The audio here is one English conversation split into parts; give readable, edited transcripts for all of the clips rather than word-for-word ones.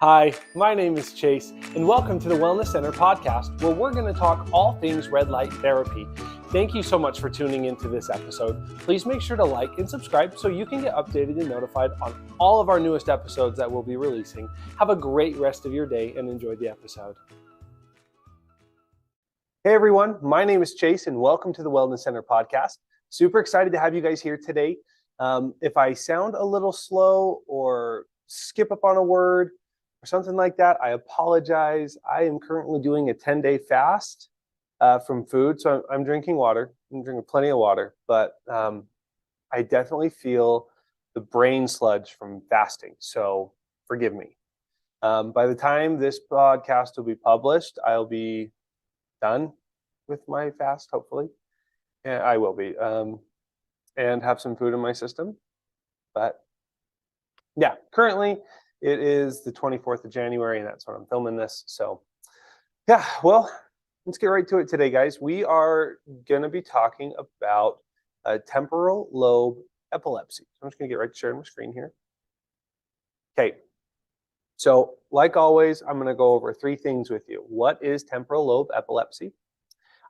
Hi, my name is Chase, and welcome to the Wellness Center podcast, where we're going to talk all things red light therapy. Thank you so much for tuning into this episode. Please make sure to like and subscribe so you can get updated and notified on all of our newest episodes that we'll be releasing. Have a great rest of your day and enjoy the episode. Hey everyone, my name is Chase, and welcome to the Wellness Center podcast. Super excited to have you guys here today. If I sound a little slow or skip up on a word, or something like that, I apologize. I am currently doing a 10-day fast from food, so I'm drinking water. I'm drinking plenty of water, but I definitely feel the brain sludge from fasting, so forgive me. By the time this podcast will be published, I'll be done with my fast, hopefully. Yeah, I will be, and have some food in my system. But yeah, currently, it is the 24th of January, and that's when I'm filming this. So yeah, well, let's get right to it today, guys. We are going to be talking about temporal lobe epilepsy. So I'm just going to get right to sharing my screen here. Okay, so like always, I'm going to go over three things with you. What is temporal lobe epilepsy?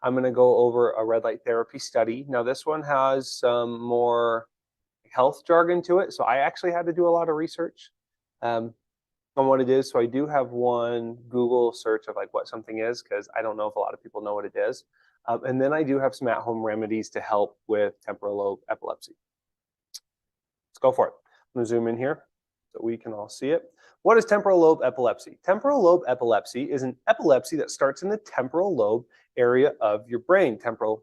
I'm going to go over a red light therapy study. Now, this one has some more health jargon to it, so I actually had to do a lot of research on what it is. So I do have one Google search of like what something is, because I don't know if a lot of people know what it is. And then I do have some at-home remedies to help with temporal lobe epilepsy. Let's go for it. I'm going to zoom in here so we can all see it. What is temporal lobe epilepsy? Temporal lobe epilepsy is an epilepsy that starts in the temporal lobe area of your brain. Temporal,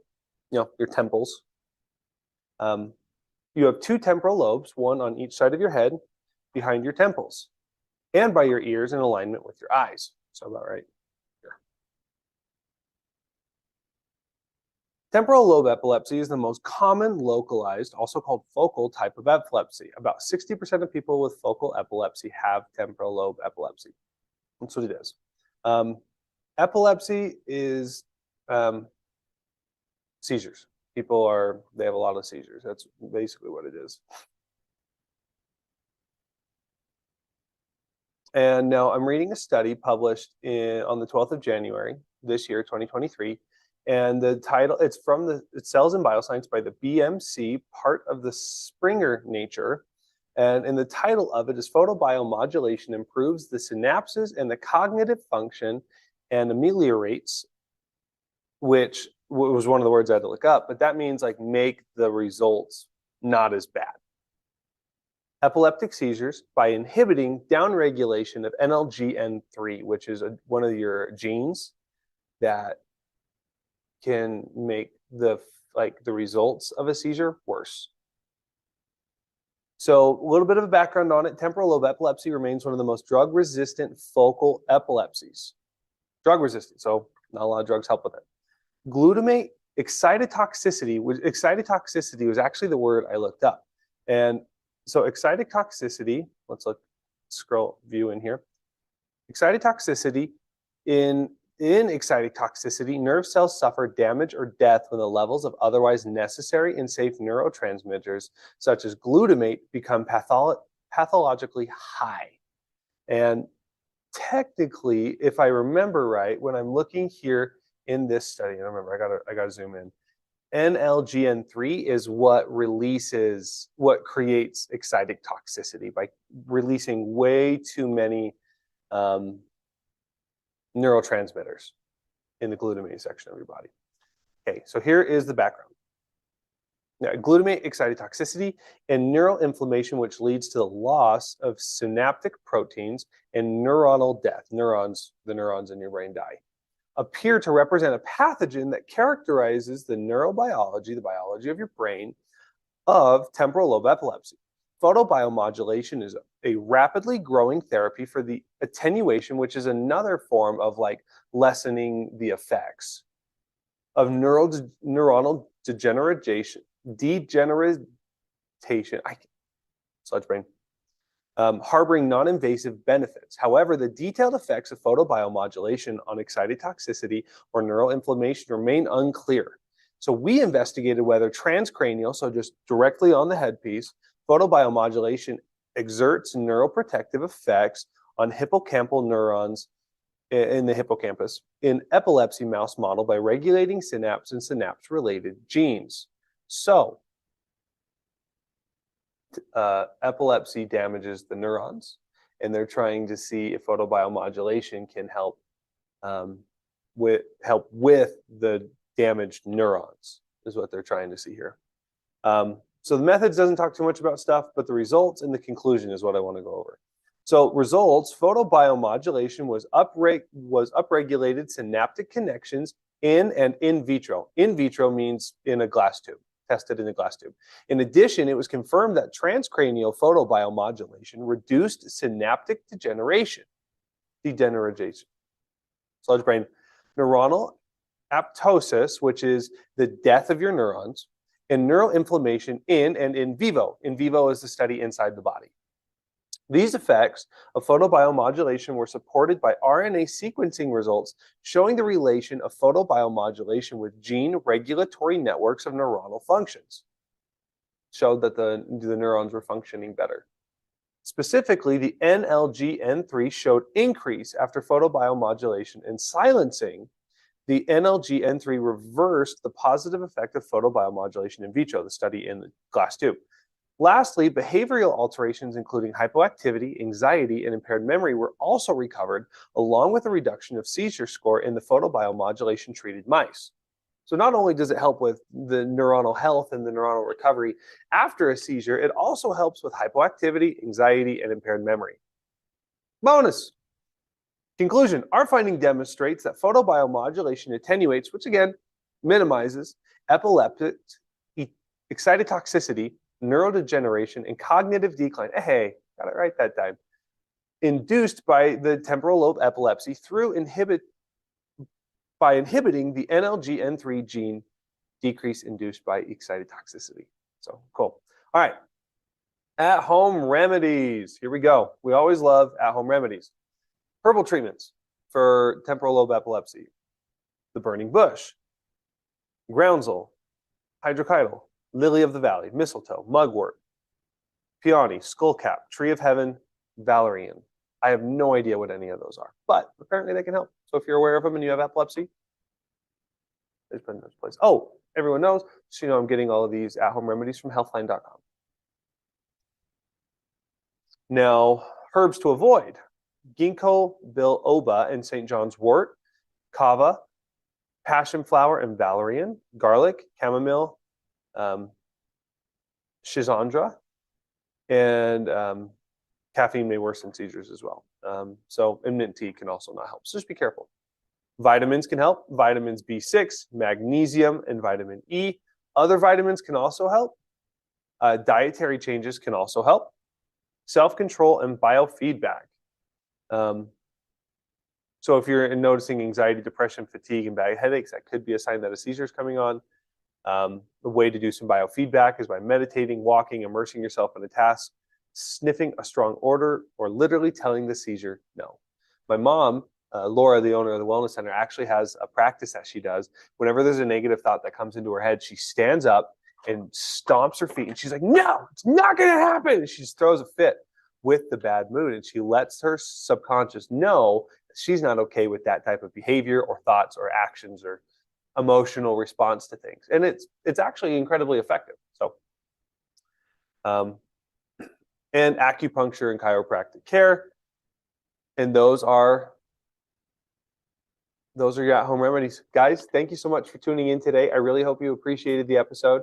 your temples. You have two temporal lobes, one on each side of your head, behind your temples, and by your ears in alignment with your eyes. So about right here. Temporal lobe epilepsy is the most common localized, also called focal type of epilepsy. About 60% of people with focal epilepsy have temporal lobe epilepsy. That's what it is. Epilepsy is seizures. They have a lot of seizures. That's basically what it is. And now I'm reading a study published on the 12th of January this year, 2023. And the title, it's Cells in Bioscience by the BMC, part of the Springer Nature. And the title of it is Photobiomodulation Improves the Synapses and the Cognitive Function and Ameliorates, which was one of the words I had to look up, but that means like make the results not as bad. Epileptic seizures by inhibiting downregulation of NLGN3, which is one of your genes that can make the results of a seizure worse. So a little bit of a background on it. Temporal lobe epilepsy remains one of the most drug-resistant focal epilepsies. Drug-resistant, so not a lot of drugs help with it. Glutamate excitotoxicity was actually the word I looked up. And so excitotoxicity, scroll view in here. Excitotoxicity, in excitotoxicity, nerve cells suffer damage or death when the levels of otherwise necessary and safe neurotransmitters, such as glutamate, become pathologically high. And technically, if I remember right, when I'm looking here in this study, and remember, I gotta zoom in. NLGN3 is what creates excitotoxicity by releasing way too many neurotransmitters in the glutamate section of your body. Okay, so here is the background. Now, glutamate excitotoxicity and neural inflammation, which leads to the loss of synaptic proteins and neuronal death. The neurons in your brain die, appear to represent a pathogen that characterizes the neurobiology, the biology of your brain, of temporal lobe epilepsy. Photobiomodulation is a rapidly growing therapy for the attenuation, which is another form of lessening the effects of neuronal degeneration, sludge brain, harboring non-invasive benefits. However, the detailed effects of photobiomodulation on excitotoxicity or neural inflammation remain unclear. So we investigated whether transcranial, so just directly on the headpiece, photobiomodulation exerts neuroprotective effects on hippocampal neurons in the hippocampus in epilepsy mouse model by regulating synapse and synapse-related genes. So, epilepsy damages the neurons, and they're trying to see if photobiomodulation can help with the damaged neurons, is what they're trying to see here. So the methods doesn't talk too much about stuff, but the results and the conclusion is what I want to go over. So results, photobiomodulation was upregulated synaptic connections in and in vitro. In vitro means in a glass tube, tested in a glass tube. In addition, it was confirmed that transcranial photobiomodulation reduced synaptic degeneration. Sludge brain. Neuronal apoptosis, which is the death of your neurons, and neural inflammation in and in vivo. In vivo is the study inside the body. These effects of photobiomodulation were supported by RNA sequencing results showing the relation of photobiomodulation with gene regulatory networks of neuronal functions. Showed that the neurons were functioning better. Specifically, the NLG-N3 showed increase after photobiomodulation, and silencing the NLG-N3 reversed the positive effect of photobiomodulation in vitro, the study in the glass tube. Lastly, behavioral alterations including hypoactivity, anxiety, and impaired memory were also recovered, along with a reduction of seizure score in the photobiomodulation treated mice. So not only does it help with the neuronal health and the neuronal recovery after a seizure, it also helps with hypoactivity, anxiety, and impaired memory. Bonus! Conclusion, our finding demonstrates that photobiomodulation attenuates, which again, minimizes epileptic excitotoxicity, neurodegeneration, and cognitive decline. Hey, got it right that time. Induced by the temporal lobe epilepsy by inhibiting the NLG-N3 gene decrease induced by excitotoxicity. So cool. All right. At-home remedies. Here we go. We always love at-home remedies. Herbal treatments for temporal lobe epilepsy. The burning bush, groundsel, hydrocydal, lily of the valley, mistletoe, mugwort, peony, skullcap, tree of heaven, valerian. I have no idea what any of those are, but apparently they can help. So if you're aware of them and you have epilepsy, just put in those places. Oh, everyone knows, so you know I'm getting all of these at-home remedies from healthline.com. Now, herbs to avoid. Ginkgo biloba and St. John's wort, kava, passion flower and valerian, garlic, chamomile, schizandra, and caffeine may worsen seizures as well. And mint tea can also not help. So just be careful. Vitamins can help. Vitamins B6, magnesium, and vitamin E. Other vitamins can also help. Dietary changes can also help. Self-control and biofeedback. So if you're noticing anxiety, depression, fatigue, and bad headaches, that could be a sign that a seizure is coming on. The way to do some biofeedback is by meditating, walking, immersing yourself in a task, sniffing a strong odor, or literally telling the seizure no. My mom, Laura, the owner of the Wellness Center, actually has a practice that she does. Whenever there's a negative thought that comes into her head, she stands up and stomps her feet, and she's like, no, it's not going to happen. And she just throws a fit with the bad mood, and she lets her subconscious know that she's not okay with that type of behavior or thoughts or actions or emotional response to things. And it's actually incredibly effective. So, and acupuncture and chiropractic care. And those are your at-home remedies. Guys, thank you so much for tuning in today. I really hope you appreciated the episode.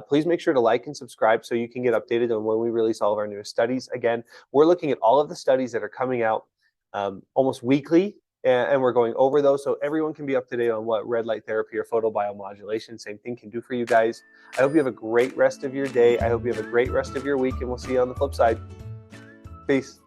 Please make sure to like and subscribe so you can get updated on when we release all of our newest studies. Again, we're looking at all of the studies that are coming out almost weekly, and we're going over those so everyone can be up to date on what red light therapy or photobiomodulation, same thing, can do for you guys. I hope you have a great rest of your day. I hope you have a great rest of your week, and we'll see you on the flip side. Peace.